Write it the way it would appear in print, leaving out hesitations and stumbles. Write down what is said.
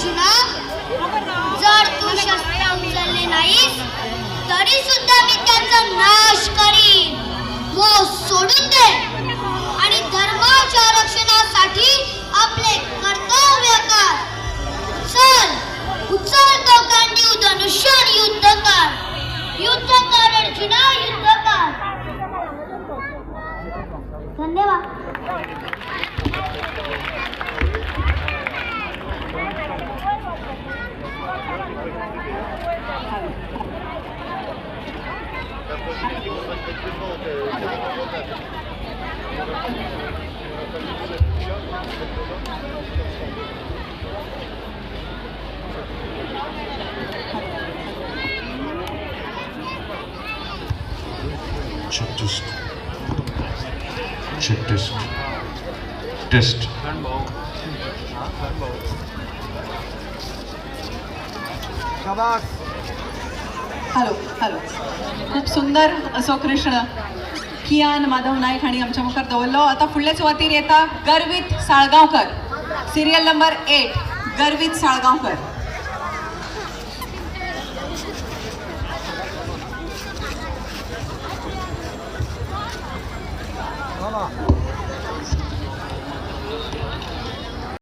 अर्जुना, जर तू शस्त्र उचलले नाहीस तरी सुद्धा मी त्यांचा नाश करीन. मोह सोडून दे आणि धर्माच्या रक्षणासाठी आपले कर्तव्य कर. चल, उचल तो गांडीव धनुष्य आणि युद्ध कर. युद्ध कर अर्जुना, युद्ध कर. धन्यवाद. Check test. Check test. Test. Hello hello. खूप सुंदर असो कृष्ण कियान माधव नाईक हांणी आमच्या मुखार दवरलो. आता फुडले सुवातेर येता गर्वीत साळगांवकर, सिरियल नंबर 8 गर्वीत साळगांवकर.